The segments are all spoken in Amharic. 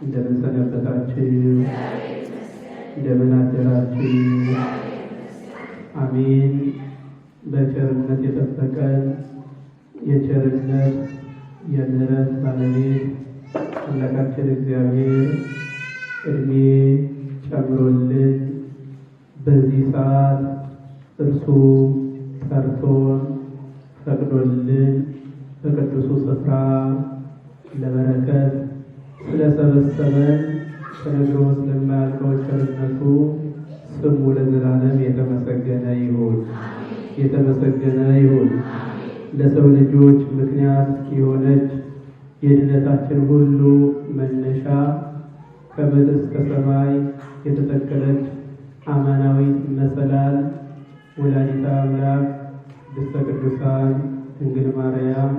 እንደምን ሰነበታችሁ? እንደምን አደራችሁ? አሜን። በቸርነት የጠበቀን የቸርነት የምሕረት ባለቤት አምላካችን እግዚአብሔር እድሜ ጨምሮልን በዚህ ሰዓት እርሱ ጠርቶን ፈቅዶልን በቅዱሱ ስፍራ ለበረከት ስለሰበሰበን ተነግሮ ስለማያልቀው ቸርነቱ ስሙ ለዘላለም የተመሰገነ ይሁን። የተመሰገነ ይሁን። ለሰው ልጆች ምክንያት የሆነች የድነታችን ሁሉ መነሻ ከምድር እስከ ሰማይ የተተከለች አማናዊት መሰላል ወላዲተ አምላክ ቅድስተ ቅዱሳን ድንግል ማርያም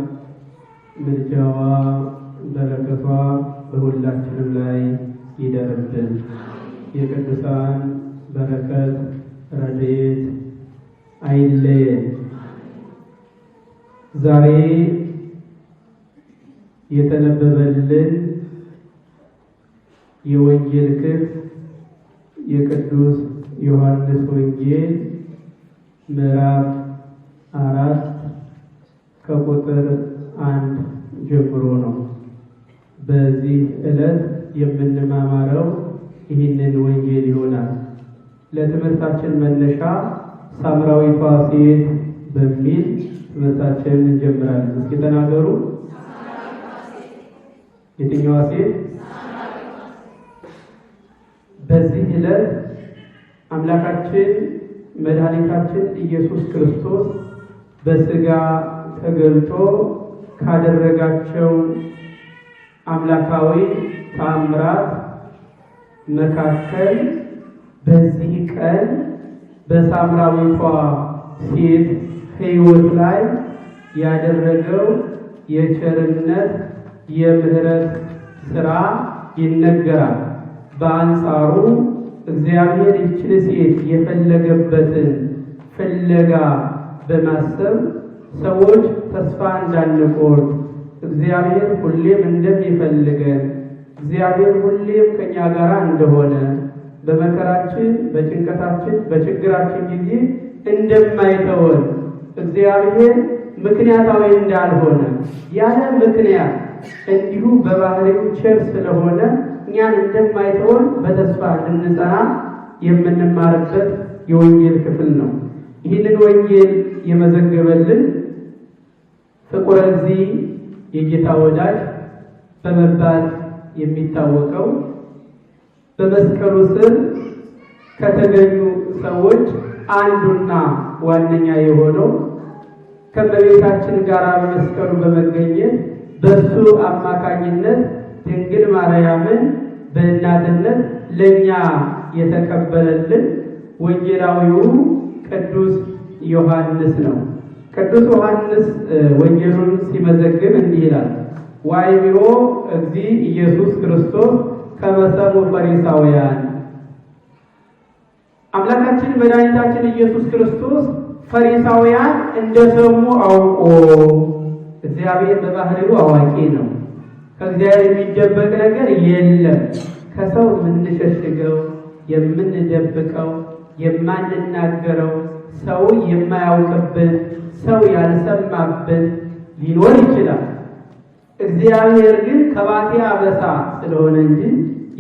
ምልጃዋ በረከቷ በሁላችንም ላይ ይደርብን። የቅዱሳን በረከት ረድኤት አይለየን። ዛሬ የተነበበልን የወንጌል ክፍል የቅዱስ ዮሐንስ ወንጌል ምዕራፍ 4 ከቁጥር 1 ጀምሮ ነው። በዚህ ዕለት የምንማማረው ይህንን ወንጌል ይሆናል። ለትምህርታችን መነሻ ሳምራዊቷ ሴት በሚል ትምህርታችንን እንጀምራለን። እስኪ ተናገሩ። የትኛዋ ሴት? በዚህ ዕለት አምላካችን መድኃኒታችን ኢየሱስ ክርስቶስ በሥጋ ተገልጦ ካደረጋቸው አምላካዊ ተአምራት መካከል በዚህ ቀን በሳምራዊቷ ሴት ሕይወት ላይ ያደረገው የቸርነት የምህረት ሥራ ይነገራል። በአንጻሩ እግዚአብሔር ይህችን ሴት የፈለገበትን ፍለጋ በማሰብ ሰዎች ተስፋ እንዳንቆርጥ እግዚአብሔር ሁሌም እንደሚፈልገን እግዚአብሔር ሁሌም ከኛ ጋር እንደሆነ በመከራችን፣ በጭንቀታችን፣ በችግራችን ጊዜ እንደማይተወን እግዚአብሔር ምክንያታዊ እንዳልሆነ ያለ ምክንያት እንዲሁ በባህሪው ቸር ስለሆነ እኛን እንደማይተወን በተስፋ እንድንጸና የምንማርበት የወንጌል ክፍል ነው። ይህንን ወንጌል የመዘገበልን ፍቁረ እግዚእ የጌታ ወዳጅ በመባል የሚታወቀው በመስቀሉ ስር ከተገኙ ሰዎች አንዱና ዋነኛ የሆነው ከእመቤታችን ጋር በመስቀሉ በመገኘት በሱ አማካኝነት ድንግል ማርያምን በእናትነት ለኛ የተቀበለልን ወንጌላዊው ቅዱስ ዮሐንስ ነው። ቅዱስ ዮሐንስ ወንጌሉን ሲመዘግብ እንዲህ ይላል። ዋይቢኦ እግዚእ ኢየሱስ ክርስቶስ ከመ ሰምዑ ፈሪሳውያን። አምላካችን መድኃኒታችን ኢየሱስ ክርስቶስ ፈሪሳውያን እንደሰሙ አውቆ፣ እግዚአብሔር በባህሪው አዋቂ ነው። ከእግዚአብሔር የሚደበቅ ነገር የለም። ከሰው የምንሸሽገው የምንደብቀው የማንናገረው ሰው የማያውቅብን ሰው ያልሰማብን ሊኖር ይችላል። እግዚአብሔር ግን ከባቴ አበሳ ስለሆነ እንጂ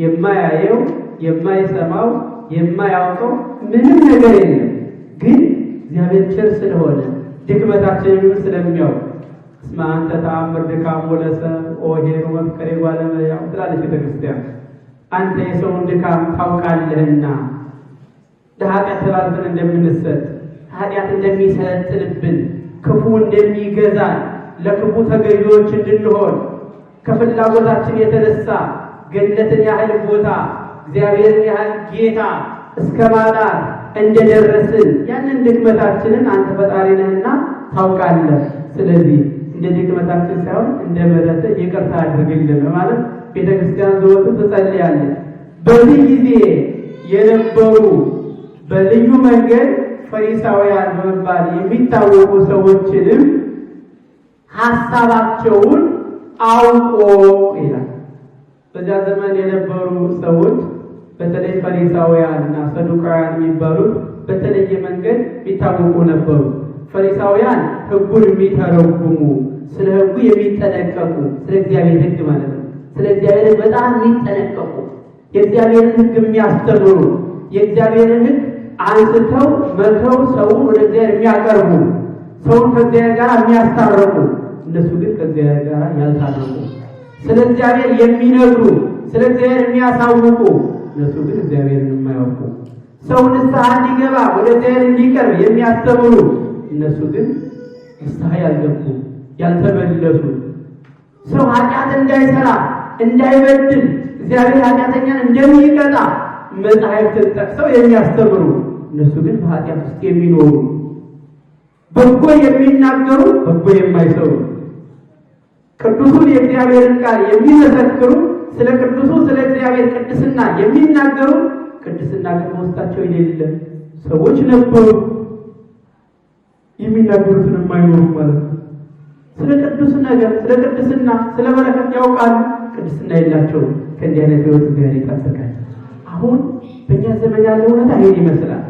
የማያየው የማይሰማው የማያውቀው ምንም ነገር የለም። ግን እግዚአብሔር ቸር ስለሆነ ድክመታችንን ስለሚያውቅ እስመ አንተ ተአምር ድካሞ ለሰብእ ኦኄሩ መፍቀሬ ባለመያው ትላለች ቤተክርስቲያን። አንተ የሰውን ድካም ታውቃለህና ለኃጢአት ተላልፈን እንደምንሰጥ ኃጢአት እንደሚሰለጥንብን ክፉ እንደሚገዛን ለክፉ ተገዢዎች እንድንሆን ከፍላጎታችን የተነሳ ገነትን ያህል ቦታ እግዚአብሔርን ያህል ጌታ እስከ ማጣት እንደደረስን ያንን ድክመታችንን አንተ ፈጣሪ ነህና ታውቃለህ። ስለዚህ እንደ ድክመታችን ሳይሆን እንደ ምሕረትህ ይቅርታ አድርግልን በማለት ቤተክርስቲያን ዘወትር ትጸልያለች። በዚህ ጊዜ የነበሩ በልዩ መንገድ ፈሪሳውያን በመባል የሚታወቁ ሰዎችንም ሐሳባቸውን አውቆ ይላል። በዚያ ዘመን የነበሩ ሰዎች በተለይ ፈሪሳውያንና ሰዱቃውያን የሚባሉት በተለየ መንገድ የሚታወቁ ነበሩ። ፈሪሳውያን ሕጉን የሚተረጉሙ፣ ስለ ሕጉ የሚጠነቀቁ፣ ስለ እግዚአብሔር ሕግ ማለት ነው። ስለ እግዚአብሔር በጣም የሚጠነቀቁ፣ የእግዚአብሔርን ሕግ የሚያስተምሩ፣ የእግዚአብሔርን ሕግ አንስተው መተው ሰውን ወደ እግዚአብሔር የሚያቀርቡ፣ ሰውን ከእግዚአብሔር ጋር የሚያስታርቁ፣ እነሱ ግን ከእግዚአብሔር ጋር ያልታረቁ፣ ስለ እግዚአብሔር የሚነግሩ፣ ስለ እግዚአብሔር የሚያሳውቁ፣ እነሱ ግን እግዚአብሔርን የማያውቁ፣ ሰው ንስሐ እንዲገባ ወደ እግዚአብሔር እንዲቀርብ የሚያስተምሩ፣ እነሱ ግን ንስሐ ያልገቡ ያልተመለሱ፣ ሰው ኃጢአት እንዳይሰራ እንዳይበድል እግዚአብሔር ኃጢአተኛን እንደሚቀጣ መጽሐፍትን ጠቅሰው የሚያስተምሩ፣ እነሱ ግን በኃጢአት ውስጥ የሚኖሩ፣ በጎ የሚናገሩ በጎ የማይሰሩ፣ ቅዱሱን የእግዚአብሔርን ቃል የሚመሰክሩ፣ ስለ ቅዱሱ ስለ እግዚአብሔር ቅድስና የሚናገሩ፣ ቅድስና ግን በውስጣቸው የሌለ ሰዎች ነበሩ። የሚናገሩትን የማይኖሩ ማለት ነው። ስለ ቅዱስ ነገር፣ ስለ ቅድስና፣ ስለ በረከት ያውቃሉ፣ ቅድስና የላቸውም። ከእንዲህ አይነት ሕይወት እግዚአብሔር ይጠብቃል። አሁን በእኛ ዘመን ያለው ሁኔታ ይሄን ይመስላል።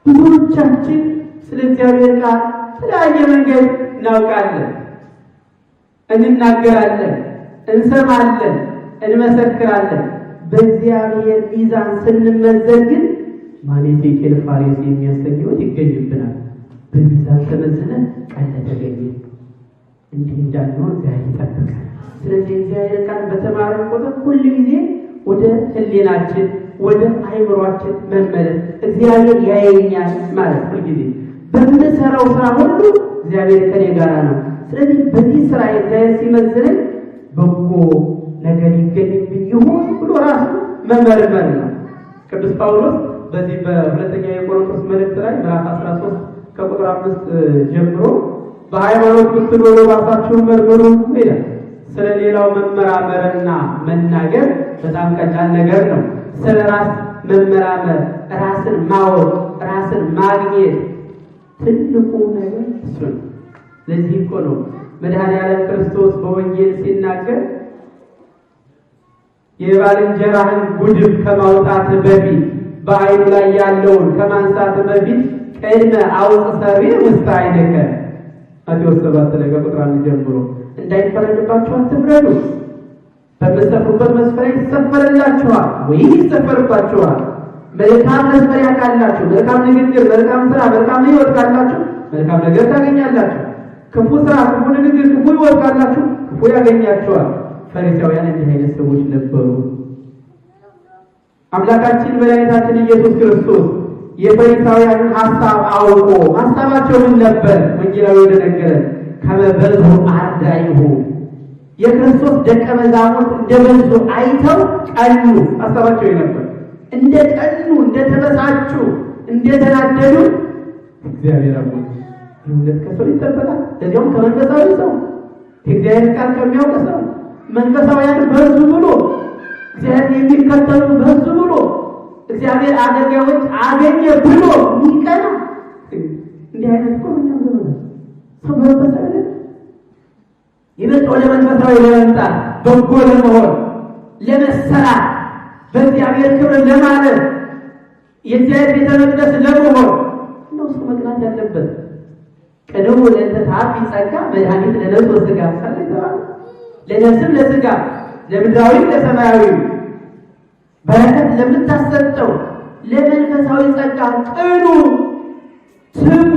ብዙዎቻችን ስለ እግዚአብሔር ቃል የተለያየ መንገድ እናውቃለን፣ እንናገራለን፣ እንሰማለን፣ እንመሰክራለን። በእግዚአብሔር ሚዛን ስንመዘን ግን ማኔቴ ፋሬስ የሚያሰኝ ሕይወት ይገኝብናል። በሚዛን ተመዝነን ቃል ተገኘ እንዲህ እንዳልነው እግዚአብሔር ይጠብቃል። ስለዚህ እግዚአብሔር ቃል በተማረን ቁጥር ሁሉ ጊዜ ወደ ሕሊናችን ወደ አይምሯችን መመለስ፣ እግዚአብሔር ያየኛል ማለት ሁልጊዜ በምንሰራው ስራ ሁሉ እግዚአብሔር ከኔ ጋር ነው። ስለዚህ በዚህ ስራ እግዚአብሔር ሲመዝንን በጎ ነገር ይገኝብኝ ይሆን ብሎ ራሱ መመርመር ነው። ቅዱስ ጳውሎስ በዚህ በሁለተኛ የቆሮንቶስ መልእክት ላይ ምዕራፍ 13 ከቁጥር 5 ጀምሮ በሃይማኖት ብትኖሩ ራሳችሁን መርምሩ ይላል። ስለ ሌላው መመራመርና መናገር በጣም ቀላል ነገር ነው። ስለ ራስ መመራመር፣ ራስን ማወቅ፣ ራስን ማግኘት ትልቁ ነገር እሱ ነው። ለዚህ እኮ ነው መድኃኔዓለም ክርስቶስ በወንጌል ሲናገር የባልንጀራህን ጉድፍ ከማውጣት በፊት በዓይኑ ላይ ያለውን ከማንሳት በፊት ቅድመ አውጽእ ሰሪር ውስተ ዓይንከ ማቴዎስ 7 ላይ ከቁጥር 1 ጀምሮ እንዳይፈረድባችሁ አትፍረዱ፣ በምትሰፍሩበት መስፈሪያ ይሰፈርላችኋል ወይም ይሰፈርባችኋል። መልካም መስፈሪያ ካላችሁ፣ መልካም ንግግር፣ መልካም ስራ፣ መልካም ሕይወት ካላችሁ መልካም ነገር ታገኛላችሁ። ክፉ ስራ፣ ክፉ ንግግር፣ ክፉ ሕይወት ካላችሁ ክፉ ያገኛችኋል። ፈሪሳውያን እንዲህ አይነት ሰዎች ነበሩ። አምላካችን መድኃኒታችን ኢየሱስ ክርስቶስ የፈሪሳውያንን ሐሳብ አውቆ ሐሳባቸው ምን ነበር? ወንጌላዊ እንደነገረን ከመበዙ አርዳኢሁ የክርስቶስ ደቀ መዛሙርት እንደበዙ አይተው ቀኑ። ሐሳባቸው ነበር እንደ ቀኑ፣ እንደ ተበሳጩ፣ እንደ ተናደዱ እግዚአብሔር አምላክ ይሁን ከሰው ይጠበቃል። ለዚያውም ከመንፈሳዊ ሰው እግዚአብሔር ቃል ከሚያውቅ ሰው መንፈሳውያን በዙ ብሎ እግዚአብሔር የሚከተሉ በዙ ብሎ እግዚአብሔር አገልጋዮች አገኘ ብሎ ይቀና። እንዲህ አይነት እኮ ነው ሰው በመንፈሳዊ ይበልጥ ወደ መንፈሳዊ ለመምጣት በጎ ለመሆን ለመሰራት በእግዚአብሔር ክብር ለማለት የእግዚአብሔር ቤተ መቅደስ ለመሆን ነው ሰው መቅናት ያለበት። ቅድሙ ለእንተ ተሐቢ ጸጋ መድኃኒት ለነፍስ ወሥጋ ይባላል። ለነፍስም ለሥጋ ለምድራዊ ለሰማያዊ በረከት ለምታሰጠው ለመንፈሳዊ ጸጋ ቅኑ፣ ትጉ፣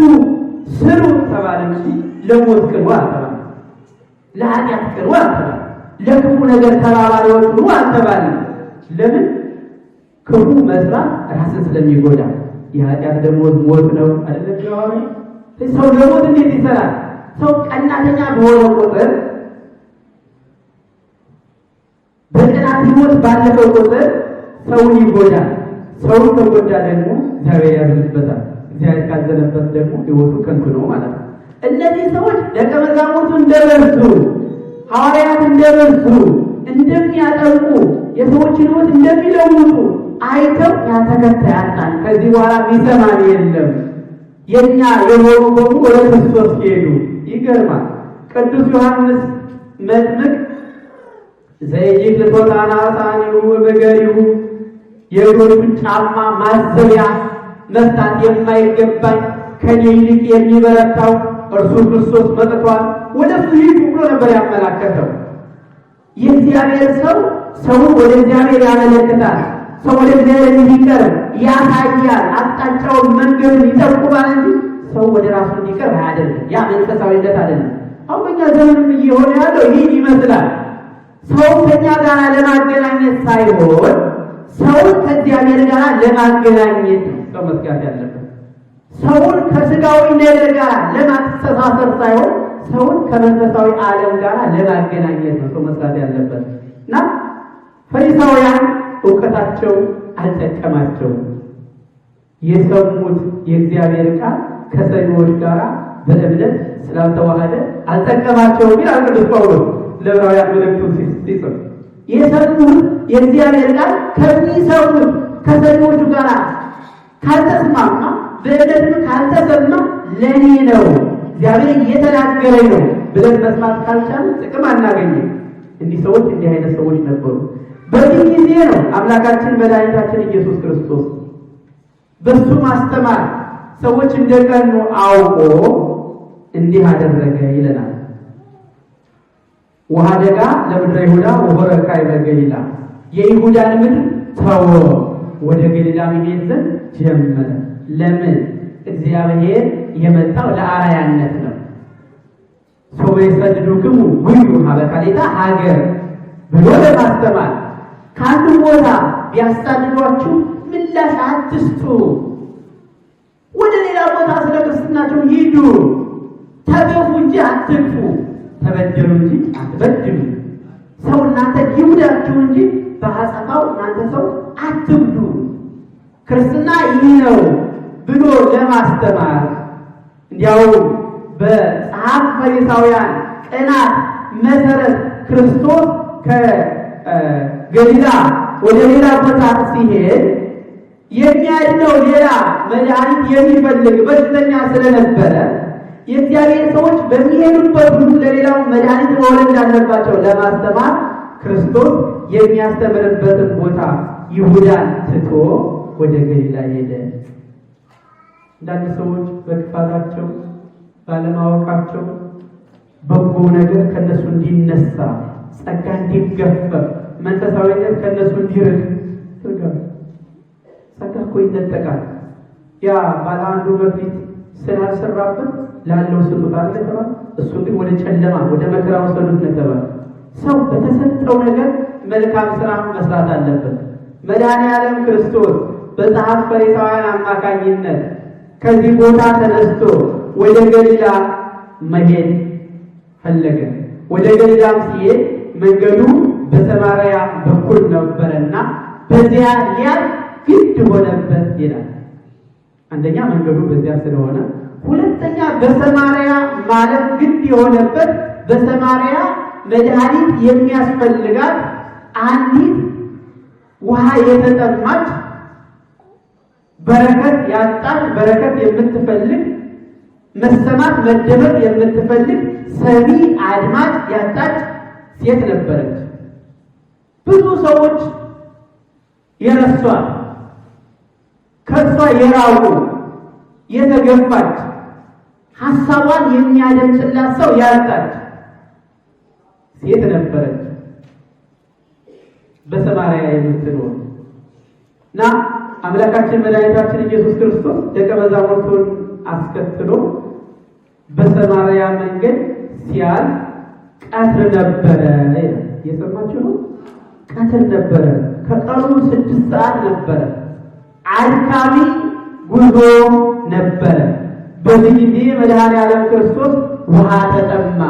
ስሩ ተባለ እንጂ ለሞት ቅኑ አልተባለ፣ ለኃጢአት ቅኑ አልተባለ፣ ለክፉ ነገር ተባባሪዎች ሁኑ አልተባለ። ለምን? ክፉ መስራት ራስን ስለሚጎዳ። የኃጢአት ደሞዝ ሞት ነው አይደለም? ያው ሰው ለሞት እንዴት ይሰራል? ሰው ቀናተኛ በሆነ ቁጥር በቅናት ሕይወት ባለፈው ቁጥር ሰውን ይጎዳል። ሰውን ተጎዳ ደግሞ እግዚአብሔር ያዝንበታል። እግዚአብሔር ካዘነበት ደግሞ ሕይወቱ ከንቱ ነው ማለት ነው። እነዚህ ሰዎች ደቀ መዛሙርቱ እንደበዙ፣ ሐዋርያት እንደበዙ፣ እንደሚያጠምቁ፣ የሰዎችን ሕይወት እንደሚለውጡ አይተው ያተከታይ አጣን፣ ከዚህ በኋላ የሚሰማን የለም፣ የኛ የሆኑ በሙሉ ወደ ክርስቶስ ሄዱ። ይገርማል። ቅዱስ ዮሐንስ መጥምቅ ዘይጅ ቶታና ሳኒሁ በገሪሁ የእግሮቹን ጫማ ማዘቢያ መፍታት የማይገባኝ ከኔ ይልቅ የሚበረታው እርሱ ክርስቶስ መጥቷል፣ ወደሱ ሂዱ ብሎ ነበር ያመላከተው። የእግዚአብሔር ሰው ወደ እግዚአብሔር ያመለክታል። ሰው ወደ እግዚአብሔር እንዲቀርብ ያሳያል። አቅጣጫውን መንገዱን ይጠቁማል እንጂ ሰው ወደ ራሱ እንዲቀርብ አያደርግም። ያ መንፈሳዊነት አይደለም። አሁን በእኛ ዘመንም እየሆነ ያለው ይህን ይመስላል። ሰው ከእኛ ጋር ለማገናኘት ሳይሆን ሰውን ከእግዚአብሔር ጋር ለማገናኘት ሰው መስጋት ያለበት። ሰውን ከስጋዊ ነገር ጋር ለማስተሳሰር ሳይሆን ሰውን ከመንፈሳዊ ዓለም ጋር ለማገናኘት ነው ሰው መስራት ያለበት እና ፈሪሳውያን እውቀታቸው አልጠቀማቸውም። የሰሙት የእግዚአብሔር ቃል ከሰሚዎች ጋር በእምነት ስላልተዋሃደ አልጠቀማቸውም ይላል ቅዱስ ጳውሎስ ለዕብራውያን መልእክቱን ሲጽፍ። የሰሙት የእግዚአብሔር ቃል ከሚሰሙት ከሰሚዎቹ ጋር ካልተስማማ፣ በእምነትም ካልተሰማ ለእኔ ነው እግዚአብሔር እየተናገረኝ ነው ብለን መስማት ካልቻልን ጥቅም አናገኝም። እንዲህ ሰዎች እንዲህ አይነት ሰዎች ነበሩ። በዚህ ጊዜ ነው አምላካችን መድኃኒታችን ኢየሱስ ክርስቶስ በሱ ማስተማር ሰዎች እንደቀኑ አውቆ እንዲህ አደረገ ይለናል። ወሀደጋ ለምድረ ይሁዳ ወሆረ ካዕበ ገሊላ፣ የይሁዳን ምድር ተወ፣ ወደ ገሊላ መሄድ ዘንድ ጀመረ። ለምን? እግዚአብሔር የመጣው ለአርአያነት ነው። ሰው የሰደዱክሙ ውዩ ሀበ ካሌታ ሀገር ብሎ ለማስተማር ከአንዱ ቦታ ቢያሳድዷችሁ ምላሽ አትስጡ። ወደ ሌላ ቦታ ስለ ክርስትናቸው ሂዱ። ተገፉ እንጂ አትግፉ፣ ተበደሉ እንጂ አትበድሉ። ሰው እናንተ ይውዳችሁ እንጂ በአጸፋው እናንተ ሰው አትግዱ። ክርስትና ይህ ነው ብሎ ለማስተማር እንዲያው በጸሐፍ ፈሪሳውያን ቅናት መሰረት ክርስቶስ ከገሊላ ወደ ሌላ ቦታ ሲሄድ የሚያድነው ሌላ መድኃኒት የሚፈልግ በሽተኛ ስለነበረ የእግዚአብሔር ሰዎች በሚሄዱበት ሁሉ ለሌላው መድኃኒት መሆን እንዳለባቸው ለማስተማር ክርስቶስ የሚያስተምርበትን ቦታ ይሁዳን ትቶ ወደ ገሊላ ሄደ። አንዳንድ ሰዎች በክፋታቸው ባለማወቃቸው በጎ ነገር ከነሱ እንዲነሳ፣ ጸጋ እንዲገፈፍ፣ መንፈሳዊነት ከነሱ እንዲርቅ ትርጋሉ። ጸጋ እኮ ይነጠቃል። ያ ባለ አንዱ በፊት ስላልሰራበት ላለው ስጡት አለ ተባለ። እሱ ግን ወደ ጨለማ ወደ መከራ ወሰዱት ተባለ። ሰው በተሰጠው ነገር መልካም ስራ መስራት አለበት። መድኃኔዓለም ክርስቶስ በጸሐፍ ፈሪሳውያን አማካኝነት ከዚህ ቦታ ተነስቶ ወደ ገሊላ መሄድ ፈለገ። ወደ ገሊላም ሲሄድ መንገዱ በሰማርያ በኩል ነበረና በዚያ ሊያልፍ ግድ ሆነበት ይላል። አንደኛ መንገዱ በዚያ ስለሆነ፣ ሁለተኛ በሰማርያ ማለት ግድ የሆነበት በሰማርያ መድኃኒት የሚያስፈልጋት አንዲት ውሃ የተጠማች በረከት ያጣች በረከት የምትፈልግ መሰማት መደመጥ የምትፈልግ ሰሚ አድማጭ ያጣች ሴት ነበረች። ብዙ ሰዎች የረሷት ከሷ የራቁ የተገፋች ሐሳቧን የሚያደምጥላት ሰው ያጣች ሴት ነበረች በሰማርያ የምትኖር እና አምላካችን መድኃኒታችን ኢየሱስ ክርስቶስ ደቀ መዛሙርቱን አስከትሎ በሰማርያ መንገድ ሲያልፍ ቀትር ነበረ። የሰማችሁ ነው። ቀትር ነበረ። ከቀኑ 6 ሰዓት ነበረ። አድካሚ ጉዞ ነበረ። በዚህ ጊዜ መድኃኔዓለም ክርስቶስ ውሃ ተጠማ።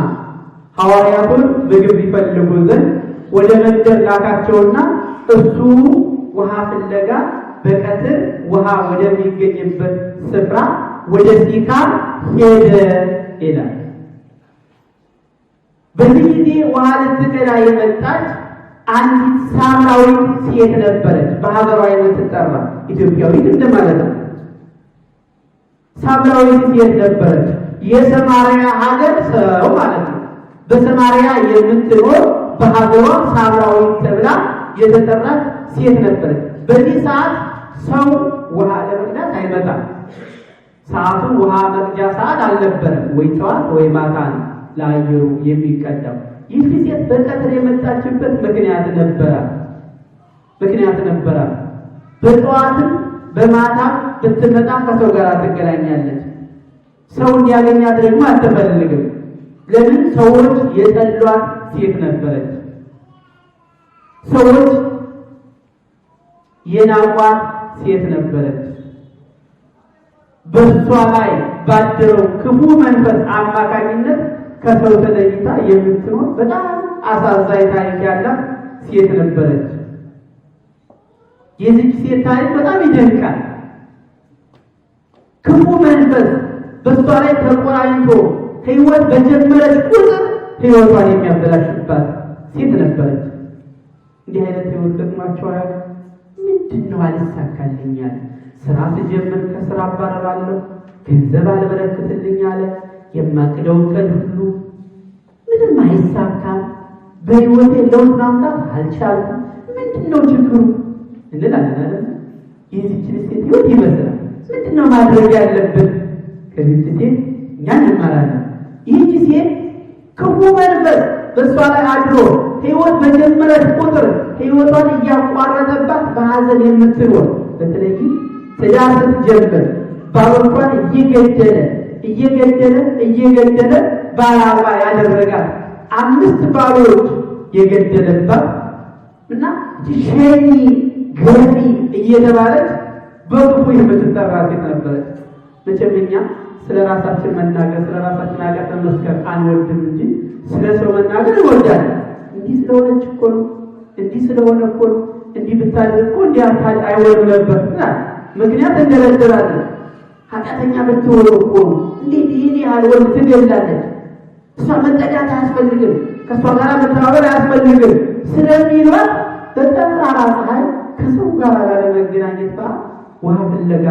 ሐዋርያቱን ምግብ ይፈልጉ ዘንድ ወደ መንደር ላካቸውና እሱ ውሃ ፍለጋ በቀትር ውሃ ወደሚገኝበት ስፍራ ወደ ሲካር ሄደ ይላል። በዚህ ጊዜ ውሃ ልትቀዳ የመጣች አንዲት ሳምራዊት ሴት ነበረች። በሀገሯ የምትጠራ ኢትዮጵያዊት እንደማለት ነው። ሳምራዊት ሴት ነበረች። የሰማርያ ሀገር ሰው ማለት ነው። በሰማርያ የምትኖር በሀገሯ ሳምራዊት ተብላ የተጠራች ሴት ነበረች። በዚህ ሰዓት ሰው ውሃ ለመቅዳት አይመጣም። ሰዓቱ ውሃ መቅጃ ሰዓት አልነበረም። ወይ ጠዋት ወይ ማታ ነው ለአየሩ የሚቀዳው። ይህ ሴት በቀትር የመጣችበት ምክንያት ነበረ። በጠዋትም በማታም ብትመጣ ከሰው ጋር ትገናኛለች። ሰው እንዲያገኛት ደግሞ አትፈልግም። ለምን? ሰዎች የጠሏት ሴት ነበረች። ሰዎች የናቋት ሴት ነበረች። በእሷ ላይ ባደረው ክፉ መንፈስ አማካኝነት ከሰው ተለይታ የምትኖር በጣም አሳዛኝ ታሪክ ያላት ሴት ነበረች። የዚች ሴት ታሪክ በጣም ይደንቃል። ክፉ መንፈስ በእሷ ላይ ተቆራኝቶ ሕይወት በጀመረች ቁጥር ሕይወቷን የሚያበላሽባት ሴት ነበረች። እንዲህ አይነት ሕይወት ገጥሟቸዋል። ምንድነው አልሳካልኛል፣ ስራ ስጀምር ከስራ አባረራለሁ፣ ገንዘብ አልበረክትልኝ አለ፣ የማቅደውን ቀን ሁሉ ምንም አይሳካም፣ በሕይወቴ ለውጥ ማምጣት አልቻልኩም፣ ምንድነው ችግሩ እንላለን አይደል? የዚህችን ሴት ሕይወት ይመስላል። ምንድነው ማድረግ ያለብን? ከዚህች ሴት እኛ እንማራለን። ይህች ሴት ክፉ መንፈስ በእሷ ላይ አድሮ ሕይወት በጀመረች ቁጥር ሕይወቷን እያቋረጠባት በሐዘን የምትኖር በተለይ ትዳር ስትጀምር ባሎቿን እየገደለ ባላባ ያደረጋት 5 ባሎች የገደለባት እና ሸኒ ገፊ እየተባለች በክፉ የምትጠራ ሴት ነበረች። መቼም እኛ ስለ ራሳችን መናገር ስለ ራሳችን ኃጢአት መመስከር አንወድም እንጂ ስለ ሰው መናገር እንወዳለን። እንዲህ ስለሆነች እኮ ነው፣ እንዲህ ስለሆነ እኮ ነው፣ እንዲህ ብታደርግ እኮ እንዲህ አይሆንም ነበር ምክንያት እንደረደራለን። ኃጢአተኛ ብትሆን እኮ እንዴት ይህን ያህል ወንድ ትገላለች? እሷ መጠጋት አያስፈልግም፣ ከእሷ ጋር መተባበር አያስፈልግም ስለሚሏት በጠራራ ፀሐይ ከሰው ጋር ላለመገናኘት ባ ውሃ ፍለጋ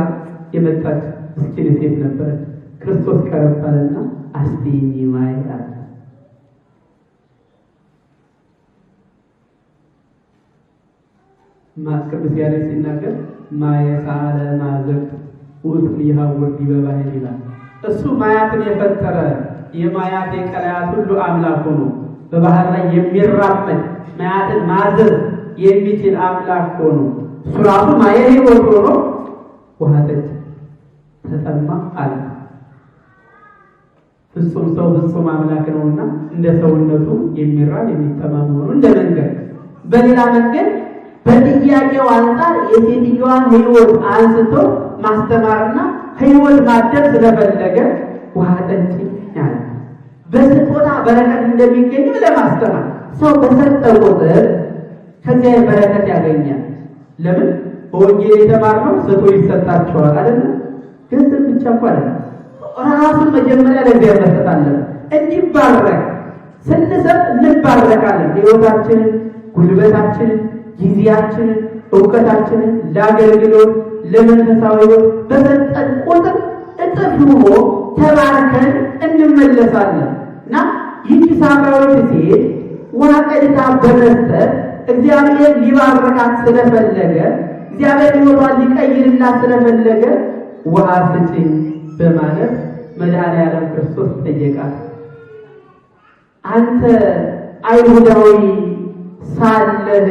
የመጣች ምስኪን ሴት ነበረች። ክርስቶስ ቀረባልና አስቲኒ ማይ አለ። ቅዱስ ያሬድ ሲናገር ማየሳለ ማዘቅት ውእቱ ይሃውር ዲበ ባሕር ይላል። እሱ ማያትን የፈጠረ የማያት የቀላያት ሁሉ አምላክ ሆኖ በባህር ላይ የሚራመድ ማያትን ማዘዝ የሚችል አምላክ ሆኖ እሱ ራሱ ማየ ሕይወት ሆኖ ውሃ ጠጭ ተጠማ አለ። ፍጹም ሰው ፍጹም አምላክ ነውና እንደ ሰውነቱ የሚራብ የሚጠማ መሆኑን እንደ መንገድ በሌላ መንገድ በጥያቄው አንፃር የሴትዮዋን ሕይወት አንስቶ ማስተማርና ሕይወት ማደር ስለፈለገ ውሃ ጠጪ ያለ በስጦታ በረከት እንደሚገኝ ለማስተማር ሰው በሰጠ ቁጥር ከዚያ በረከት ያገኛል። ለምን? በወንጌል የተማርነው ስጡ ይሰጣቸዋል አይደል? ገንዘብ ብቻ እኮ አይደለም። ራሱን መጀመሪያ ለእግዚአብሔር መስጠት አለብን። እንዲባረክ ስንሰጥ እንባረካለን። ሕይወታችንን፣ ጉልበታችንን፣ ጊዜያችንን፣ እውቀታችንን ለአገልግሎት ለመንፈሳዊ ሕይወት በሰጠን ቁጥር እጥፍ ሆኖ ተባርከን እንመለሳለን እና ይህች ሳምራዊት ሴት ውሃ ቀድታ በመስጠት እግዚአብሔር ሊባርካት ስለፈለገ እግዚአብሔር ሕይወቷን ሊቀይርላት ስለፈለገ ውሃ ስጪኝ በማለት መድኃኔዓለም ክርስቶስ ጠየቃት። አንተ አይሁዳዊ ሳለህ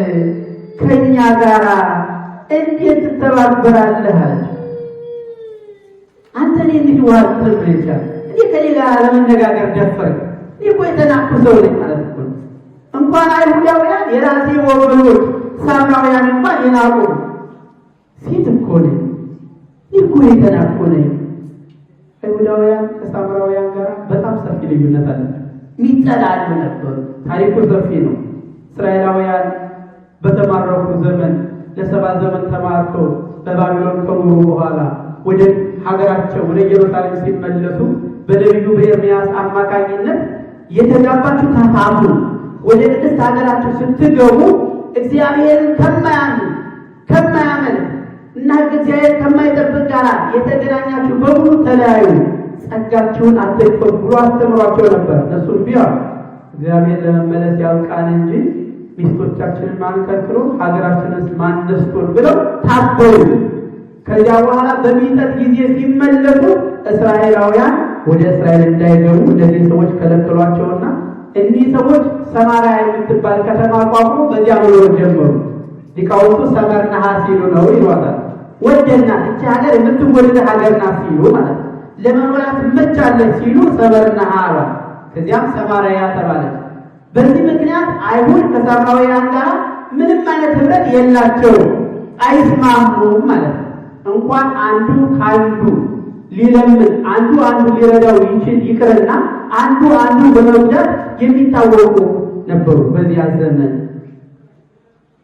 ከእኛ ጋር እንዴት ትተባበራለህ? አንተ እኔ እንዲህ ውሃ ትርብቻ እኔ ከኔ ጋር ለመነጋገር ደፈርክ? እኔ እኮ የተናኩ ሰው ነኝ ማለት እኮ ነው። እንኳን አይሁዳውያን የራሴ ወገኖች ሳምራውያን እንኳን የናቁ ሴት እኮ ነኝ። እኔ እኮ የተናኩ ነኝ። አይሁዳውያን ከሳምራውያን ጋር በጣም ሰፊ ልዩነት አለ። የሚጠላሉ ነበሩ። ታሪኩ ሰፊ ነው። እስራኤላውያን በተማረኩ ዘመን ለ70 ዘመን ተማርከው በባቢሎን ከኖሩ በኋላ ወደ ሀገራቸው ወደ ኢየሩሳሌም ሲመለሱ በነቢዩ በኤርምያስ አማካኝነት የተጋባችሁ ተፋቱ፣ ወደ ቅድስት ሀገራችሁ ስትገቡ እግዚአብሔርን ከማያመልክ እና እግዚአብሔር ከማይጠብቅ ጋር የተገናኛችሁ በሙሉ ተለያዩ፣ ጸጋችሁን አትክፈሉ ብሎ አስተምሯቸው ነበር። እነሱም ቢሆን እግዚአብሔር ለመመለስ ያውቃን እንጂ ሚስቶቻችንን ማን ከልክሎ ሀገራችንስ ማን ነስቶን ብለው ታበዩ። ከዚያ በኋላ በሚጠት ጊዜ ሲመለሱ እስራኤላውያን ወደ እስራኤል እንዳይገቡ እነዚህ ሰዎች ከለከሏቸውና እኒህ ሰዎች ሰማርያ የምትባል ከተማ አቋቁሞ በዚያ መኖር ጀመሩ። ሊቃውንቱ ሰመርናሃ ሲሉ ነው ይሏታል። ወደናት እቺ ሀገር የምትወደድ ሀገር ናት ሲሉ ማለት ነው። ለመኖሪያ ትመቻለች ሲሉ ሰመርናሃ አሏ። ከዚያም ሰማርያ ተባለች። በዚህ ምክንያት አይሁድ ከሳምራውያን ጋር ምንም አይነት ህብረት የላቸውም፣ አይስማሙም ማለት ነው። እንኳን አንዱ ካንዱ ሊለምን አንዱ ሊረዳው ይችል ይቅርና አንዱ በመውደድ የሚታወቁ ነበሩ በዚያ ዘመን።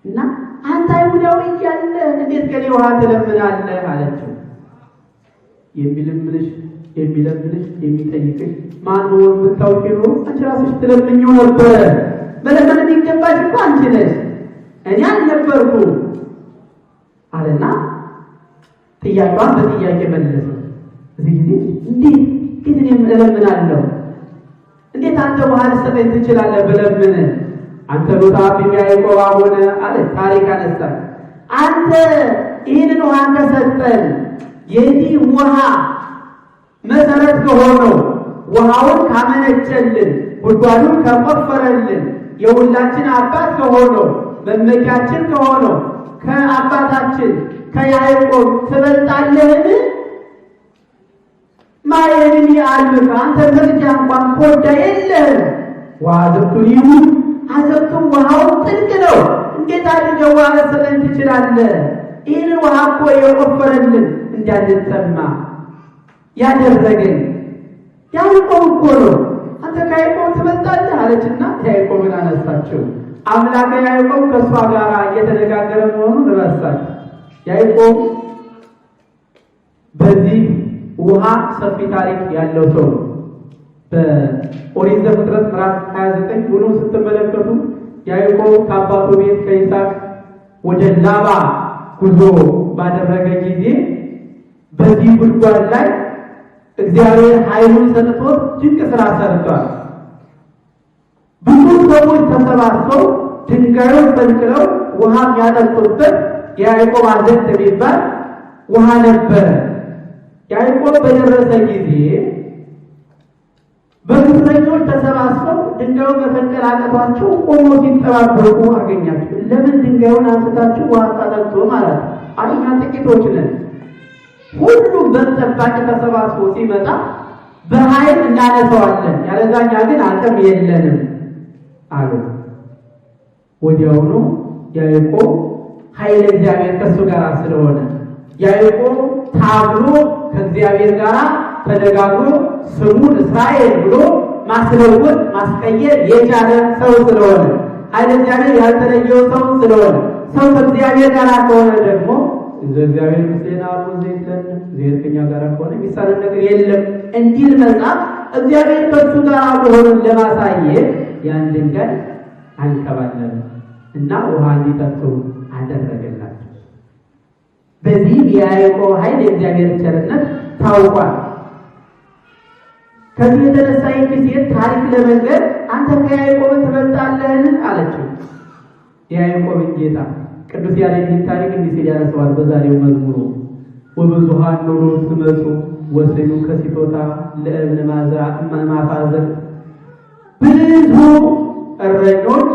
እና አንተ አይሁዳዊ እያለ እንዴት ከኔ ውሃ ትለምናለህ አለችው። የሚለምንሽ የሚጠይቅሽ ማን ነው ብታውቂ ኖሮ አንቺ ራስሽ ትለምኚው ነበር። መለመን የሚገባሽ እኮ አንቺ ነሽ፣ እኔ አልነበርኩም አለና ጥያቄዋን በጥያቄ መለሰ። እዚህ ጊዜ እንዴት ግን እኔ እለምናለሁ? እንዴት አንተ ውሃ ልትሰጠኝ ትችላለህ? ብለምን አንተ ሎታ ቢያይቆባ ሆነ አለ። ታሪክ አነሳ። አንተ ይህንን ውሃ ከሰጠን የዚህ ውሃ መሰረት ከሆነው ውሃውን ካመነጨልን ጉድጓዱን ከቆፈረልን የሁላችን አባት ከሆነው መመኪያችን ከሆነው ከአባታችን ከያዕቆብ ትበልጣለህን? ማየኒ አልበቃ አንተ ተርጃ እንኳን ኮዳ የለህም። ዋዘቱን ይሁን አዘቱን ውሃው ጥልቅ ነው። እንዴት አድርገህ ውሃ ልትሰጠን ትችላለህ? ይህንን ውሃ እኮ የቆፈረልን እንዳንጠማ ያደረገን ያዕቆብ እኮ ነው። አንተ ከያዕቆብ ትበልጣለህ አለችና ያዕቆብን አነሳችው። አምላከ ያዕቆብ ከእሷ ጋር እየተነጋገረ መሆኑን ረሳች። ያዕቆብ በዚህ ውሃ ሰፊ ታሪክ ያለው ሰው ነው። በኦሪት ዘፍጥረት ምዕራፍ 29 ሙሉ ስትመለከቱ ያዕቆብ ከአባቱ ቤት ከይስሐቅ ወደ ላባ ጉዞ ባደረገ ጊዜ በዚህ ጉድጓድ ላይ እግዚአብሔር ኃይሉን ሰጥቶት ድንቅ ስራ ሰርቷል። ብዙ ሰዎች ተሰባስበው ድንጋዩን ፈንቅለው ውሃ የሚያጠጡበት የያዕቆብ አዘቅት የሚባል ውሃ ነበረ። ያዕቆብ በደረሰ ጊዜ በግብረኞች ተሰባስበው ድንጋዩን መፈንቀል አቅቷቸው ቆሞ ሲጠባበቁ አገኛቸው። ለምን ድንጋዩን አንስታችሁ ውሃ ታጠጡ ማለት እኛ ጥቂቶች ነን። ሁሉም በጠባቂ ተሰባስቦ ሲመጣ በኃይል እናነሳዋለን፣ ያለዛኛ ግን አቅም የለንም አሉ። ወዲያውኑ ያዕቆብ ኃይለ እግዚአብሔር ከእሱ ጋር ስለሆነ ያዕቆብ ታግሎ ከእግዚአብሔር ጋር ተነጋግሮ ስሙን እስራኤል ብሎ ማስለወጥ ማስቀየር የቻለ ሰው ስለሆነ ኃይለ እግዚአብሔር ያልተለየው ሰው ስለሆነ ሰው ከእግዚአብሔር ጋር ከሆነ ደግሞ እግዚአብሔር ምስሌና አርቦ ዘይተን ዘይተኛ ጋር ከሆነ የሚሳነን ነገር የለም እንዲል መጽሐፍ እግዚአብሔር ከእሱ ጋር መሆኑን ለማሳየት ያን ድንጋይ አንከባለለ እና ውሃ እንዲጠጡ አደረገላቸው። በዚህ የያዕቆብ ኃይል የእግዚአብሔር ቸርነት ታውቋል። ከዚህ የተነሳ ሴት ታሪክ ለመንገር አንተ ከያዕቆብ ትበልጣለህን አለችው። የያዕቆብን ጌታ ቅዱስ ያሬድ ታሪክ እንዲህ ሲል ያነሳዋል በዛሬው መዝሙሩ። ወብዙኃን ኖሮ ትመጡ ወስኑ ከሲቶታ ለእብነ ማፋዘር። ብዙ እረኞች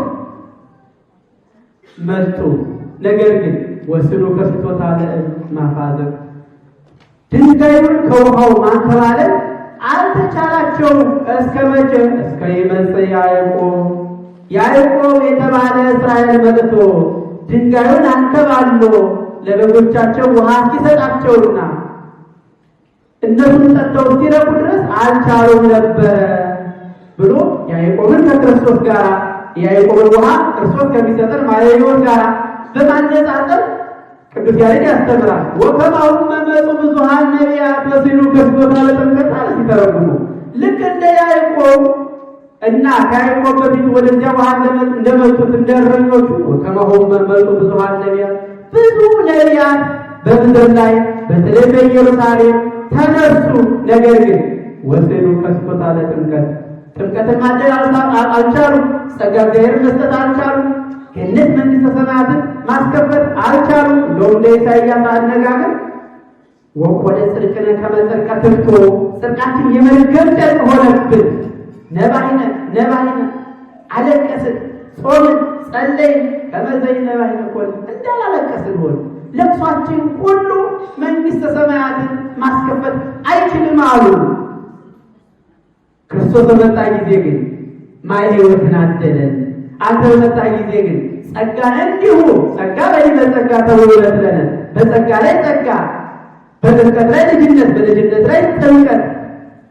መጡ፣ ነገር ግን ወስኑ ከሲቶታ ለእብነ ማፋዘር። ድንጋዩን ከውሃው ማንከባለል አልተቻላቸውም። እስከ መቼ? እስከ ይመጽእ ያዕቆብ የተባለ እስራኤል መጥቶ ድንጋዩን አንከባሎ ለበጎቻቸው ውሃ ሲሰጣቸውና እነሱን ጠጥተው እስኪረኩ ድረስ አልቻሉም ነበረ ብሎ ያዕቆብን ከክርስቶስ ጋር የያዕቆብን ውሃ ክርስቶስ ከሚሰጠን ማለዮን ጋር በማነጻጸር ቅዱስ ያሬድ ያስተምራል። ወከማሁ መመጡ ብዙኃን ነቢያት ወሲሉ ከስቶታ ለጥምቀት አለ ሲተረጉሙ ልክ እንደ ያዕቆብ እና ከያዕቆብ በፊት ወደዚያ ውሃ እንደመጡት እንደረኞቹ ወከማሁ መመጡ ብዙኃን ነቢያት ብዙ ነቢያት በምድር ላይ በተለይ በኢየሩሳሌም ተነሱ። ነገር ግን ወሲሉ ከስቶታ ለጥምቀት ጥምቀትን ማደል አልቻሉም። ጸጋ እግዚአብሔርን መስጠት አልቻሉም። ገነት መንግሥተ ሰማያትን ማስከፈት አልቻሉም። እንደውም እንደ ኢሳይያስ አነጋገር ወኮነ ጽድቅነ ከመ ጽድቀ ትፍቶ ጽድቃችን የመርገም ጨርቅ ሆነብን። ነባይነ አለቀስን፣ ጾምን፣ ጸለይን ከመ ዘይነባይነ ኮን እንዳላለቀስን ሆን። ለቅሷችን ሁሉ መንግሥተ ሰማያትን ማስከፈት አይችልም አሉ። ክርስቶስ በመጣ ጊዜ ግን ማየ ሕይወትን አደለን። አንተ በመጣ ጊዜ ግን ጸጋን እንዲሁ ጸጋ በጸጋ ተወለደልን። በጸጋ ላይ ጸጋ፣ በጥምቀት ላይ ልጅነት፣ በልጅነት ላይ ጥምቀት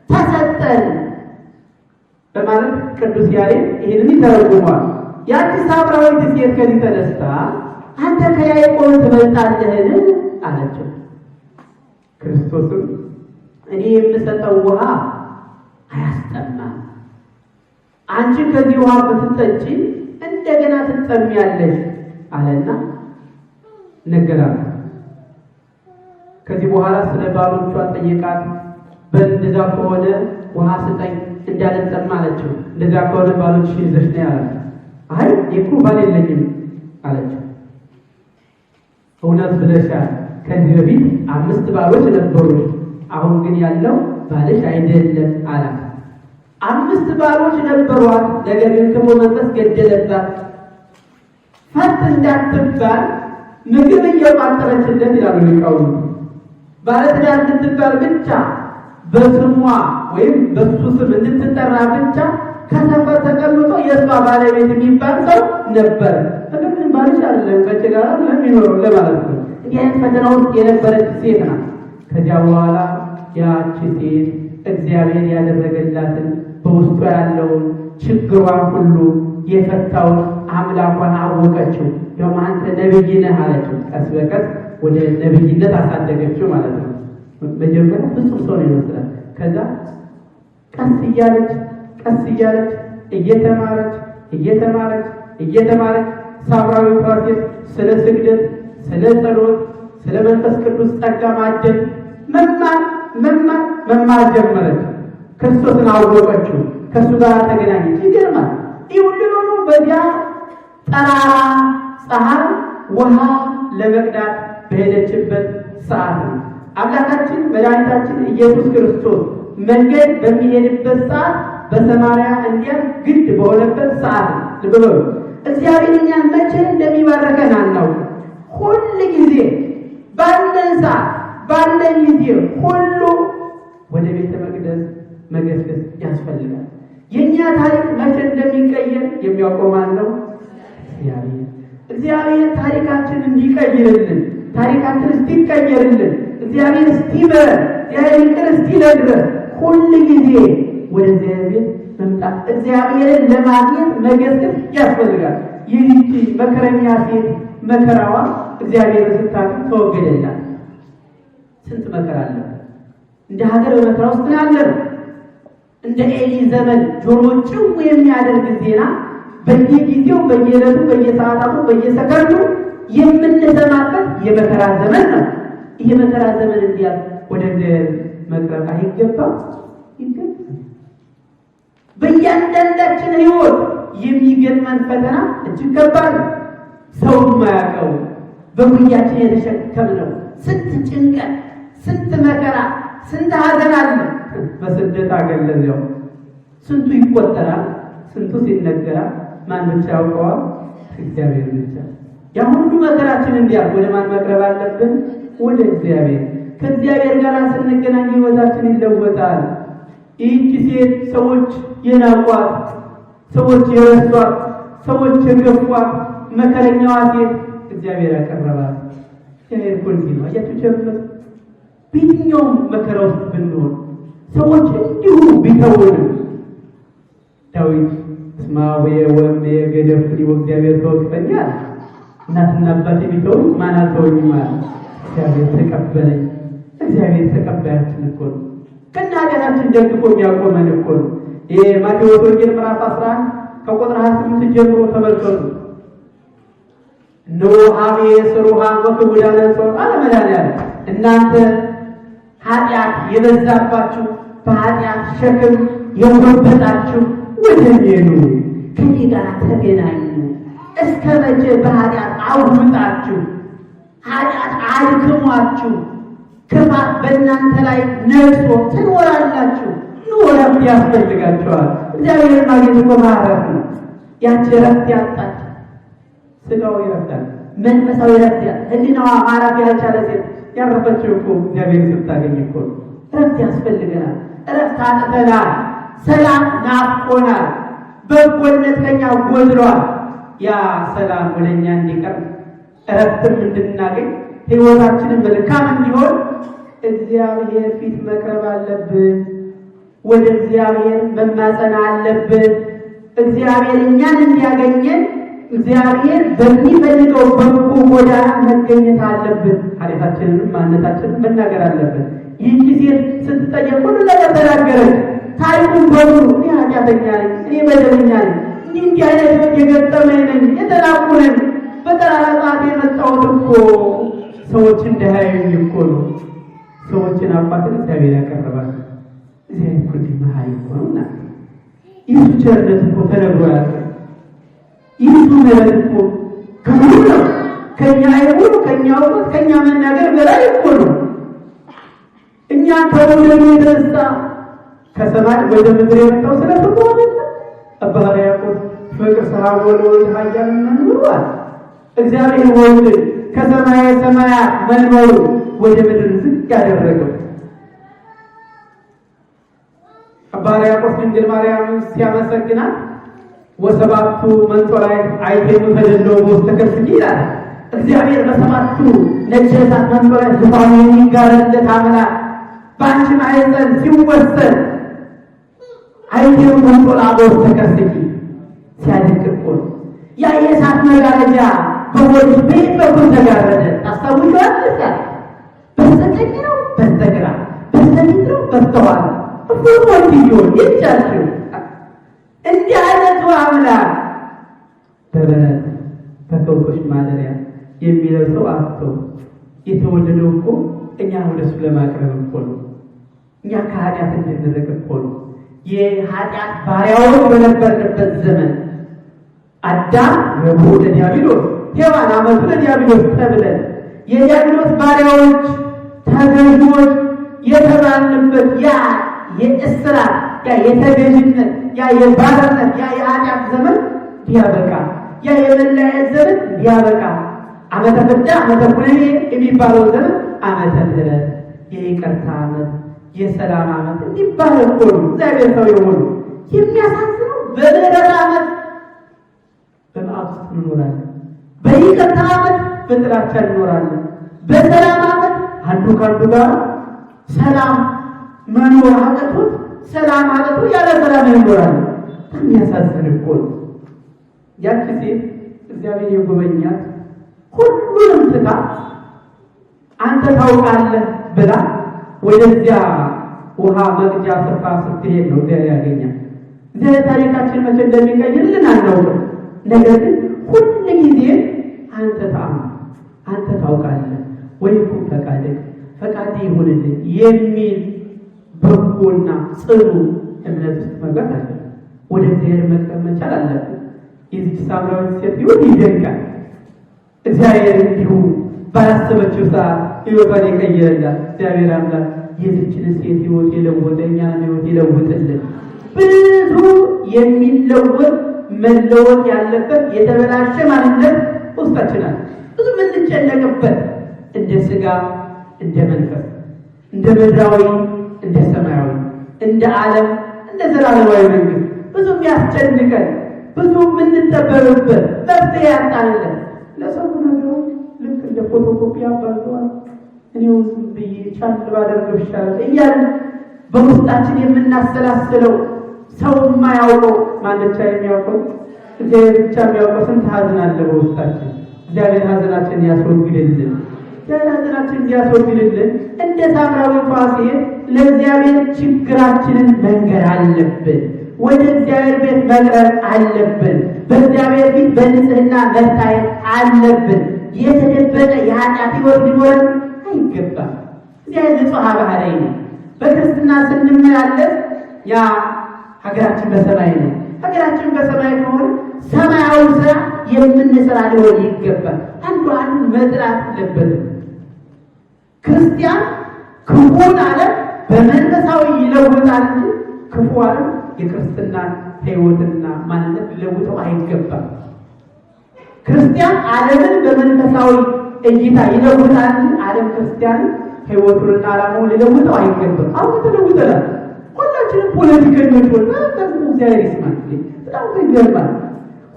ተሰጠን በማለት ቅዱስ ያሬድ ይህንን ይተረጉሟል። ያቺ ሳምራዊት ሴት ከዚህ ተነስታ አንተ ከያዕቆብ ትበልጣለህን አለችው። ክርስቶስም እኔ የምሰጠው ውሃ አያስጠማም፣ አንቺ ከዚህ ውሃ ብትጠጪ እንደገና ትጠሚያለሽ አለና ነገራት። ከዚህ በኋላ ስለ ባሎቿ ጠየቃት። እንደዛ ከሆነ ውሃ ስጠኝ እንዳልጠማ አለችው። እንደዛ ከሆነ ባሎች ይዘሽ ነው ያላት። አይ እኮ ባል የለኝም አለችው። እውነት ብለሻል፣ ከዚህ በፊት 5 ባሎች ነበሩ፣ አሁን ግን ያለው ባልሽ አይደለም አላት። 5 ባሎች ነበሯት፣ ነገር ግን ክፉ መንፈስ ገደለባት። ፈት እንዳትባል ምግብ እየቋጠረችለት ይላሉ ሊቃውንቱ። ባለትዳር እንድትባል ብቻ በስሟ ወይም በሱ ስም እንድትጠራ ብቻ ከሰፈር ተቀምጦ የእሷ ባለቤት የሚባል ሰው ነበር። ግን ባልሽ አይደለም ከጭጋራ ለሚኖረው ለማለት ነው። ይህ ፈተና ውስጥ የነበረች ሴት ናት። ከዚያ በኋላ ያቺ ሴት እግዚአብሔር ያደረገላትን በውስጡ ያለውን ችግሯን ሁሉ የፈታውን አምላኳን አወቀችው። ያው አንተ ነብይ ነህ አለችው። ቀስ በቀስ ወደ ነብይነት አሳደገችው ማለት ነው። መጀመሪያ ፍጹም ሰው ነው ይመስላል። ከዛ ቀስ እያለች እየተማረች ሳምራዊቷ ሴት ስለ ስግደት፣ ስለ ጸሎት፣ ስለ መንፈስ ቅዱስ ጸጋ ማደል መማር ጀመረች። ክርስቶስን አወቀችው። ከእሱ ጋር ተገናኘች። ይገርማል። ይህ ሁሉ በዚያ ጠራራ ፀሐይ ውሃ ለመቅዳት በሄደችበት ሰዓት ነው። አምላካችን መድኃኒታችን ኢየሱስ ክርስቶስ መንገድ በሚሄድበት ሰዓት በሰማርያ እንዲያልፍ ግድ በሆነበት ሰዓት ልብ በሉ። እግዚአብሔር እኛን መቼ እንደሚባረከን አናውቅም። ሁል ጊዜ ባለን ሰዓት ባለን ጊዜ ሁሉ ወደ ቤተ መቅደስ መገስገስ ያስፈልጋል። የእኛ ታሪክ መቼ እንደሚቀየር የሚያውቀው ማን ነው? እግዚአብሔር ታሪካችን እንዲቀይርልን፣ ታሪካችን እስቲቀየርልን፣ እግዚአብሔር እስቲምረን፣ እግዚአብሔር ይቅር እስቲለን ድረስ ሁል ጊዜ ወደ እግዚአብሔር መምጣት፣ እግዚአብሔርን ለማግኘት መገስገስ ያስፈልጋል። ይህቺ መከረኛ ሴት መከራዋ እግዚአብሔርን ስታገኝ ተወገደላት። ስንት መከራ አለ። እንደ ሀገር በመከራ ውስጥ ያለን እንደ ኤሊ ዘመን ጆሮ ጭው የሚያደርግ ዜና በየጊዜው በየዕለቱ በየሰዓታቱ በየሰከንዱ የምንሰማበት የመከራ ዘመን ነው። ይህ የመከራ ዘመን እንዲያል ወደ እግዚአብሔር መቅረብ አይገባም? ይገባል። በእያንዳንዳችን ሕይወት የሚገጥመን ፈተና እጅግ ከባድ ነው። ሰው የማያውቀው በጉያችን የተሸከምነው ስንት ጭንቀት፣ ስንት መከራ፣ ስንት ሀዘን አለ። በስደት ሀገር ለዚያው ስንቱ ይቆጠራል፣ ስንቱ ሲነገራል። ማን ብቻ ያውቀዋል? እግዚአብሔር ብቻ። ያ ሁሉ መከራችን እንዲያል ወደ ማን መቅረብ አለብን? ወደ እግዚአብሔር። ከእግዚአብሔር ጋር ስንገናኝ ሕይወታችን ይለወጣል። ይህቺ ሴት ሰዎች የናቋት፣ ሰዎች የረሷት፣ ሰዎች የገፏት መከረኛዋ ሴት እግዚአብሔር ያቀረባት። እግዚአብሔር እኮ እንዲህ ነው። አያችሁ ቸርነት። በየትኛውም መከራ ውስጥ ብንሆን ሰዎች እንዲሁ ቢተውንም ዳዊት እስማ ወየ ገደፍኩ እግዚአብሔር ተወቅፈኛል። እናትና አባቴ ቢተውኝ ማን አልተወኝም ማለት እግዚአብሔር ተቀበለኝ። እግዚአብሔር ተቀባያችን እኮ ነው። ከናገራችን ደግፎ የሚያቆመን እኮ ነው። ማቴዎስ ወንጌል ምዕራፍ 11 ከቁጥር 28 ጀምሮ ተመልከቱ። ኖሃቤ ስሩሃ ወክቡዳነ ሰው አለመዳንያለ እናንተ ኃጢአት የበዛባችሁ በኃጢአት ሸክም የጎበጣችሁ ወደ እኔ ኑ፣ ከእኔ ጋር ተገናኙ። እስከ መቼ በኃጢአት አውጣችሁ ኃጢአት አድክሟችሁ ክፋት በእናንተ ላይ ነግሶ ትኖራላችሁ? እረፍት ያስፈልጋቸዋል። እግዚአብሔር ማግኘት እኮ ማረፍ ነው። ያቺ እረፍት ያጣች ስጋው ይረፍታል፣ መንፈሳዊ እረፍት ህሊናዋ ማረፍ ያልቻለ ሴት ያረፈችው እኮ እግዚአብሔር ስታገኝ እኮ ነው። እረፍት ያስፈልገናል። እረፍት አጥተናል። ሰላም ናፍቆናል። በጎነት ከኛ ጎድሏል። ያ ሰላም ወደ እኛ እንዲቀርብ እረፍትም እንድናገኝ ሕይወታችንን መልካም እንዲሆን እግዚአብሔር ፊት መቅረብ አለብን። ወደ እግዚአብሔር መማፀን አለብን። እግዚአብሔር እኛን እንዲያገኘን እግዚአብሔር በሚፈልገው በጎ ጎዳና መገኘት አለብን። ኃጢአታችንንም ማንነታችንን መናገር አለብን። ይህቺ ሴት ስትጠየቅ ሁሉ ነገር ተናገረች። ታሪኩን በሙሉ እኔ ኃጢአተኛ ነኝ፣ እኔ በደለኛ ነኝ፣ እንዲህ አይነት ህይወት የገጠመኝ ነኝ፣ የተናኩ ነኝ፣ በጠራራ ሰዓት የመጣሁት እኮ ሰዎች እንዳያዩኝ እኮ ነው። ሰዎችን አባትን እግዚአብሔር ያቀርባል። እግዚአብሔር እኮ እንዲህ መሀሪ እኮ ነውና የእሱ ቸርነት እኮ ተነግሮ ያውቃል። የእሱ ምሕረት እኮ ከሁሉ ነው። ከእኛ አይሁን ከእኛ እውቀት ከእኛ መናገር በላይ እኮ ነው። እኛ ከወደዱ የተነሳ ከሰማይ ወደ ምድር የመጣው ስለ ፍቅሩ አይደለም። አባ ሕርያቆስ ፍቅር ሰሐቦ ለወልድ ኃያል መንበሯል። እግዚአብሔር ወልድ ከሰማየ ሰማያት መንበሩ ወደ ምድር ዝቅ ያደረገው አባ ሕርያቆስ ድንግል ማርያምን ሲያመሰግናት ወሰባቱ መንጦላዕት አይቴሙ ተደለው በውስተ ከርሥኪ ይላል። እግዚአብሔር በሰባቱ ነጭ እሳት መንጦላዕት ዙፋኑ የሚጋረድለት አምላክ በአንቺ ማኅፀን ሲወሰን አይቴሙ መንጦላዕት በውስተ ከርሥኪ ሲያድቅ እኮ ያ የእሳት መጋረጃ በወልድ በየት በኩል ተጋረደ? ታስታውሻለሽ? በስተቀኝ ነው በስተግራ፣ በስተፊት ነው በስተኋላ ወልድ ይሆን ይቻላል። እንዲህ አይነቱ አምላክ በበረት በከብቶች ማደሪያ የሚለብሰው አጥቶ የተወለደው እኮ እኛ ወደሱ ለማቅረብ እኮ ነው። እኛ ከኃጢአት እንድንርቅ እኮ ነው። የኃጢአት ባሪያዎች በነበርንበት ዘመን አዳም ረቡዕ ለዲያብሎስ፣ ሔዋን ዓመቱ ለዲያብሎስ ተብለን የዲያብሎስ ባሪያዎች ተገዥዎች የተባልንበት ያ የእስራት ያ የተገዥነት ያ የባርነት ያ የኃጢአት ዘመን ሊያበቃ ያ የመለያየት ዘመን ሊያበቃ ዓመተ ፍዳ ዓመተ ኩነኔ የሚባለው ዘመን ዓመተ ምሕረት የይቅርታ ዓመት የሰላም ዓመት እንዲባል እኮ ነው። እግዚአብሔር ሰው የሆኑ የሚያሳዝነው በምሕረት ዓመት በመዓት ውስጥ እንኖራለን። በይቅርታ ዓመት በጥላቻ እንኖራለን። በሰላም ዓመት አንዱ ከአንዱ ጋር ሰላም መኖር አቅቶት ሰላም አቅቶ ያለ ሰላም እንኖራለን። የሚያሳዝን እኮ ነው። ያቺ ሴት እግዚአብሔር የጎበኛት ሁሉንም ትታ አንተ ታውቃለህ ብላ ወደዚያ ውሃ መቅጃ ስፍራ ስትሄድ ነው እግዚአብሔር ያገኛል። እግዚአብሔር ታሪካችን መቼ እንደሚቀይርልን አናውቅም። ነገር ግን ሁል ጊዜ አንተ አንተ ታውቃለህ ወይም ፈቃድ ይሁንልህ የሚል በጎና ጽኑ እምነት ውስጥ መግባት አለ። ወደ እግዚአብሔር መቅረብ መቻል አለብን። የዚች ሳምራዊት ሴት ሕይወት ይደንቃል። እግዚአብሔር እንዲሁ ባላሰበችው ሰዓት ሕይወቷን የቀየረላት እግዚአብሔር አምላክ የዚችን ሴት ሕይወት የለወጠ እኛንም ሕይወት ይለውጥልን። ብዙ የሚለወጥ መለወጥ ያለበት የተበላሸ ማንነት ውስጣችን አለ። ብዙ የምንጨነቅበት እንደ ሥጋ እንደ መንፈስ እንደ ምድራዊ እንደ ሰማያዊ እንደ ዓለም እንደ ዘላለማዊ መንግስት ብዙ የሚያስጨንቀን ብዙ የምንጠበብበት መፍትሄ ያጣንለን ለሰው ነገሮች ልክ እንደ ፎቶኮፒ አባልተዋል። እኔው ብዬ ቻል ባደርገው ይሻላል እያልን በውስጣችን የምናሰላስለው ሰው የማያውቀው ማለቻ የሚያውቀው እግዚአብሔር ብቻ የሚያውቀው ስንት ሐዘን አለ በውስጣችን። እግዚአብሔር ሐዘናችንን ያስወግድልን። ሐዘናችንን እንዲያስወግድልን እንደ ሳምራዊቷ ሴት ለእግዚአብሔር ችግራችንን መንገር አለብን። ወደ እግዚአብሔር ቤት መቅረብ አለብን። በእግዚአብሔር ፊት በንጽህና መታየት አለብን። የተደበቀ የኃጢአት ሕይወት ሊኖረን አይገባም። እግዚአብሔር ንጹሕ ባህሪ ነው። በክርስትና ስንመላለስ ያ ሀገራችን በሰማይ ነው። ሀገራችን በሰማይ ከሆነ ሰማያዊ ስራ የምንሰራ ሊሆን ይገባል። አንዱ መጥላት አለበትም። ክርስቲያን ክፉን ዓለም በመንፈሳዊ ይለውጣል እንጂ ክፉ ዓለም የክርስትናን ሕይወትና ማንነት ሊለውጠው አይገባም። ክርስቲያን ዓለምን በመንፈሳዊ እይታ ይለውጣል እንጂ ዓለም ክርስቲያን ሕይወቱንና ዓላማውን ሊለውጠው አይገባም። አሁን ተለውጠናል። ሁላችንም ፖለቲከኞች ሆነ ደግሞ እግዚአብሔር ይስማል። በጣም ይገርማል።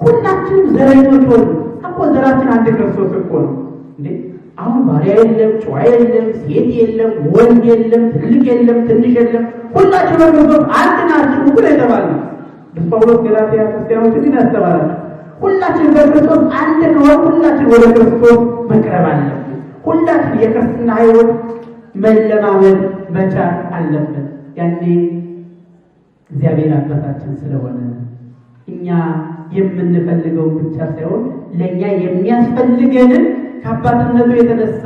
ሁላችንም ዘረኞች ሆነ እኮ ዘራችን አንድ ክርስቶስ እኮ ነው እንዴ! አሁን ባሪያ የለም፣ ጨዋ የለም፣ ሴት የለም፣ ወንድ የለም፣ ትልቅ የለም፣ ትንሽ የለም። ሁላችንም በክርስቶስ አንድ ናችሁ እኮ ነው የተባለው። ጳውሎስ ገላትያ ክርስቲያኖችን ግን ያስተማራል። ሁላችንም በክርስቶስ አንድ ከሆነ ሁላችን ወደ ክርስቶስ መቅረብ አለብን። ሁላችን የክርስትና ሕይወት መለማመድ መቻል አለብን። ያኔ እግዚአብሔር አባታችን ስለሆነ እኛ የምንፈልገውን ብቻ ሳይሆን ለእኛ የሚያስፈልገንን ከአባትነቱ የተነሳ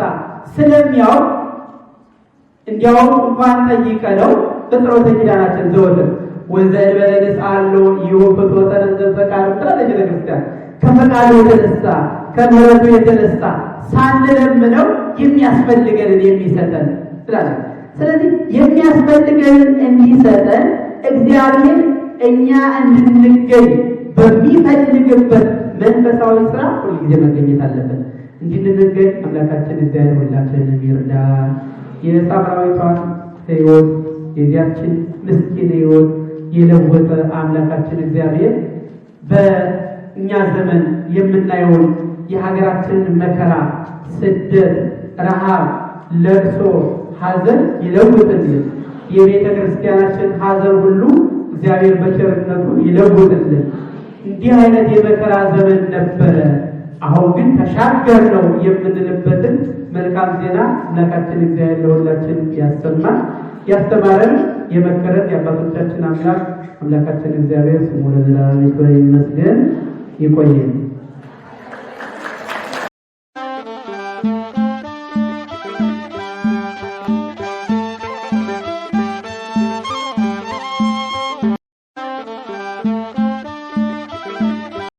ስለሚያውቅ እንዲያውም እንኳን ጠይቀነው በጸሎተ ኪዳናችን ዘወትር ወዘእንበለ ንስአሎ ይወብቶ ተነዘዘ ፈቃዱ ትላለች ቤተክርስቲያን። ከፈቃዱ የተነሳ ከምሕረቱ የተነሳ ሳንለምነው የሚያስፈልገንን የሚሰጠን ትላለች። ስለዚህ የሚያስፈልገንን እንዲሰጠን እግዚአብሔር እኛ እንድንገኝ በሚፈልግበት መንፈሳዊ ስራ ሁልጊዜ መገኘት አለበት። እንድንገኝ አምላካችን እግዚአብሔር ሁላችንን ይርዳን። የሳምራዊቷን ሕይወት የዚያችን ምስኪን ሕይወት የለወጠ አምላካችን እግዚአብሔር በእኛ ዘመን የምናየውን የሀገራችንን መከራ፣ ስደት፣ ረሃብ፣ ለቅሶ፣ ሐዘን ይለውጥልን። የቤተ ክርስቲያናችን ሐዘን ሁሉ እግዚአብሔር በቸርነቱ ይለውጥልን። እንዲህ አይነት የመከራ ዘመን ነበረ፣ አሁን ግን ተሻገር ነው የምንልበትን መልካም ዜና አምላካችን እግዚአብሔር ለሁላችን ያሰማን። ያስተማረን የመከረን የአባቶቻችን አምላክ አምላካችን እግዚአብሔር ስሙ ለዘላለም ይመስገን። ይቆየን።